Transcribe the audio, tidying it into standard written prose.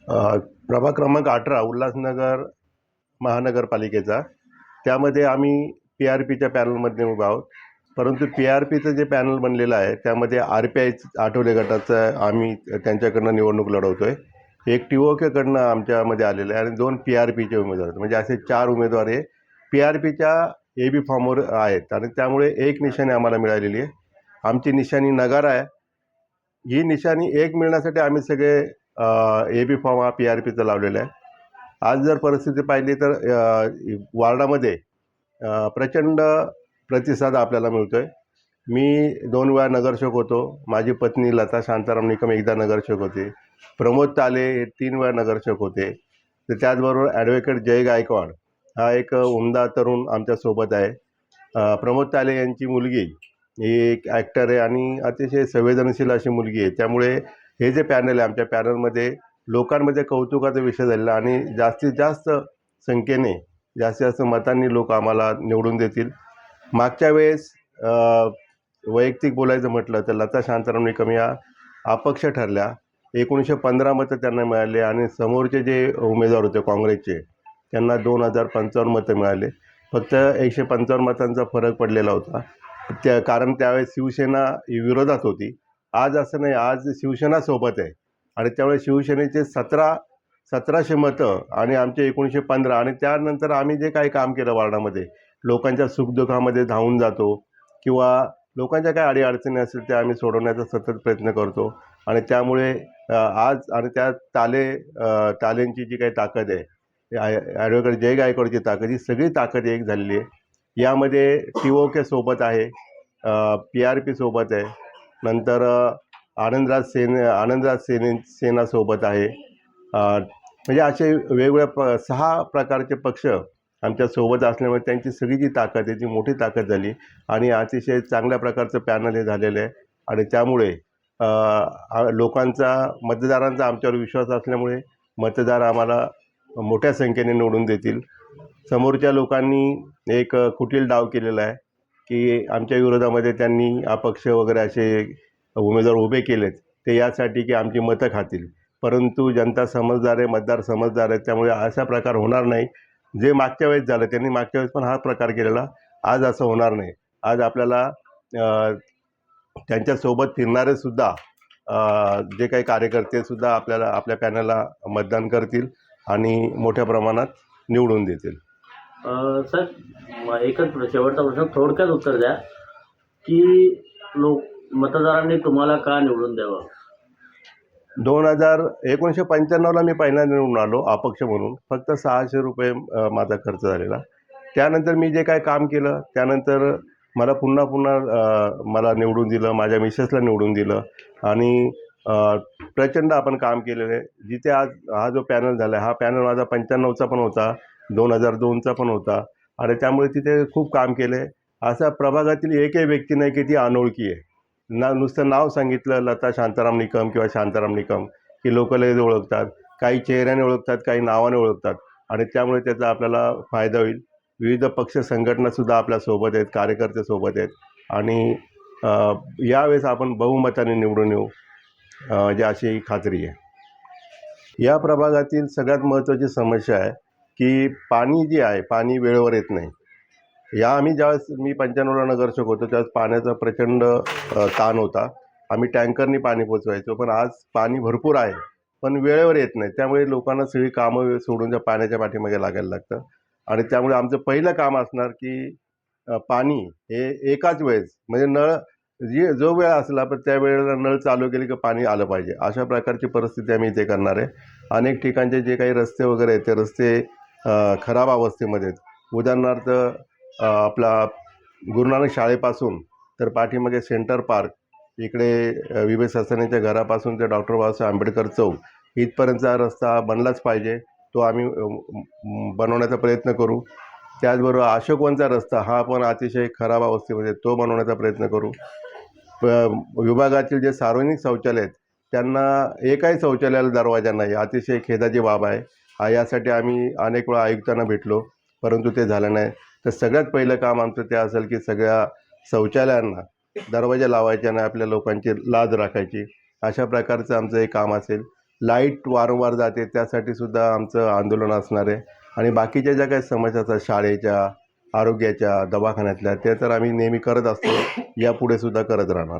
प्रभाग क्रमांक 18 उल्हासनगर महानगरपालिकेचा. त्यामध्ये आम्ही पी-आर-पीच्या पॅनलमध्ये उभा आहोत. परंतु पी-आर-पीचं जे पॅनल बनलेलं आहे त्यामध्ये आर-पी-आय आठवले गटाचं आम्ही त्यांच्याकडनं निवडणूक लढवतोय. एक टी-ओ-केकडनं आमच्यामध्ये आलेलं आहे आणि 2 पी-आर-पीचे उमेदवार आहेत. म्हणजे असे 4 उमेदवार हे पी-आर-पीच्या ए-बी फॉर्मवर आहेत आणि त्यामुळे एक निशाणी आम्हाला मिळालेली आहे. आमची निशाणी नगारा आहे. ही निशाणी एक मिळण्यासाठी आम्ही सगळे ए-बी फॉर्म हा पी-आर-पीचा लावलेला आहे. आज जर परिस्थिती पाहिली तर वार्डामध्ये प्रचंड प्रतिसाद आपल्याला मिळतोय. मी 2 वेळा नगरसेवक होतो. माझी पत्नी लता शांताराम निकम एकदा नगरसेवक होते. प्रमोद ताले हे 3 वेळा नगरसेवक होते. तर त्याचबरोबर ॲडव्होकेट जय गायकवाड हा एक उमदा तरुण आमच्यासोबत आहे. प्रमोद ताले यांची मुलगी ही एक ॲक्टर आहे आणि अतिशय संवेदनशील अशी मुलगी आहे. त्यामुळे हे जे पॅनल आहे आमच्या पॅनलमध्ये लोकांमध्ये कौतुकाचा विषय झालेला आणि जास्तीत जास्त संख्येने जास्तीत जास्त मतांनी लोक आम्हाला निवडून देतील. मागच्या वेळेस वैयक्तिक बोलायचं म्हटलं तर लता शांताराम निकम या अपक्ष ठरल्या. 1915 मतं त्यांना मिळाले आणि समोरचे जे उमेदवार होते काँग्रेसचे त्यांना 2055 मतं मिळाले. फक्त 155 मतांचा फरक पडलेला होता. कारण त्यावेळेस शिवसेना ही विरोधात होती. आज असं नाही, आज शिवसेना सोबत आहे आणि त्यामुळे शिवसेनेचे 1700 मतं आणि आमचे 1915 आणि त्यानंतर आम्ही जे काही काम केलं वार्डामध्ये लोकांच्या सुखदुःखामध्ये धावून जातो किंवा लोकांच्या काय अडीअडचणी असतील त्या आम्ही सोडवण्याचा सतत प्रयत्न करतो आणि त्यामुळे आज आणि त्या तालेंची जी काही ताकद आहे ॲडव्होकेट जय गायकवाडची ताकद ही सगळी ताकद एक झालेली आहे. यामध्ये टी-ओ-के सोबत आहे, पी-आर-पी सोबत आहे, नंतर आनंदराज सेना सोबत आहे. म्हणजे असे वेगवेगळ्या 6 प्रकारचे पक्ष आमच्यासोबत असल्यामुळे त्यांची सगळी जी ताकद आहे ती मोठी ताकद झाली आणि अतिशय चांगल्या प्रकारचं पॅनल हे झालेलं आहे आणि त्यामुळे लोकांचा मतदारांचा आमच्यावर विश्वास असल्यामुळे मतदार आम्हाला मोठ्या संख्येने निवडून देतील. समोरच्या लोकांनी एक कुटील डाव केलेला आहे की आमच्या विरोधामध्ये त्यांनी अपक्ष वगैरे असे उमेदवार उभे केलेत ते यासाठी की आमची मतं खातील. परंतु जनता समजदार आहे, मतदार समजदार आहेत, त्यामुळे असा प्रकार होणार नाही. जे मागच्या वेळेस झालं त्यांनी मागच्या वेळेस पण हा प्रकार केलेला, आज असं होणार नाही. आज आपल्याला त्यांच्यासोबत फिरणारेसुद्धा जे काही कार्यकर्तेसुद्धा आपल्याला आपल्या पॅनलला मतदान करतील आणि मोठ्या प्रमाणात निवडून देतील. सर एकच शेवटचा प्रश्न थोडक्यात उत्तर द्या की मतदारांनी तुम्हाला का निवडून द्यावं? 1995ला मी पहिल्यांदा निवडून आलो अपक्ष म्हणून. फक्त 600 रुपये माझा खर्च झालेला. त्यानंतर मी जे काय काम केलं त्यानंतर मला पुन्हा मला निवडून दिलं, माझ्या मिसेसला निवडून दिलं आणि प्रचंड आपण काम केलेलं आहे. जिथे आज हा जो पॅनल झाला आहे हा पॅनल माझा 95चा पण होता, 2002चा पण होता आणि त्यामुळे तिथे खूप काम केलं आहे. असा प्रभागातील एकही व्यक्ती नाही की ती अनोळखी आहे. नुसतं नाव सांगितलं लता शांताराम निकम किंवा शांताराम निकम की लोक लगेच ओळखतात. काही चेहऱ्याने ओळखतात, काही नावाने ओळखतात आणि त्यामुळे त्याचा आपल्याला फायदा होईल. विविध पक्ष संघटनासुद्धा आपल्यासोबत आहेत, कार्यकर्ते सोबत आहेत आणि यावेळेस आपण बहुमताने निवडून येऊ जी अशी खात्री आहे. या प्रभागातील सगळ्यात महत्त्वाची समस्या आहे की पाणी जे आहे पाणी वेळेवर येत नाही. ज्यावेळेस मी 95ला नगरसेवक होतो त्यावेळेस पाण्याचा प्रचंड ताण होता. आम्ही टँकरनी पाणी पोचवायचो, पण आज पाणी भरपूर आहे पण वेळेवर येत नाही. त्यामुळे लोकांना सगळी कामं सोडून त्या पाण्याच्या पाठीमागे लागायला लागतं आणि त्यामुळे आमचं पहिलं काम असणार की पाणी हे एकाच वेळेस म्हणजे नळ जो वेळ असला पण त्या वेळेला नळ चालू केले की पाणी आलं पाहिजे, अशा प्रकारची परिस्थिती आम्ही इथे करणार आहे. अनेक ठिकाणचे जे काही रस्ते वगैरे आहेत ते रस्ते खराब अवस्थेमध्ये आहेत. उदाहरणार्थ आपला गुरुनानक शाळेपासून तर पाठीमागे सेंटर पार्क इकडे विवे ससानेच्या घरापासून ते डॉक्टर बाबासाहेब आंबेडकर चौक इथपर्यंतचा रस्ता बनलाच पाहिजे. तो आम्ही बनवण्याचा प्रयत्न करू. त्याचबरोबर अशोकवनचा रस्ता हा पण अतिशय खराब अवस्थेमध्ये तो बनवण्याचा प्रयत्न करू. विभागातील जे सार्वजनिक शौचालय आहेत त्यांना एकही शौचालयाला दरवाजा नाही, अतिशय खेदाची बाब आहे. यासाठी आम्ही अनेक वेळा आयुक्तांना भेटलो परंतु ते झालं नाही. तर सगळ्यात पहिलं काम आमचं ते असेल की सगळ्या शौचालयांना दरवाजा लावायचे आणि आपल्या लोकांची लाज राखायची, अशा प्रकारचं आमचं हे काम असेल. लाईट वारंवार जाते त्यासाठी सुद्धा आमचं आंदोलन असणार आहे. आणि बाकीच्या ज्या काही समस्या असतात शाळेच्या, आरोग्याच्या, दवाखान्यातल्या, ते तर आम्ही नेहमी करत असतो, यापुढे सुद्धा करत राहणार.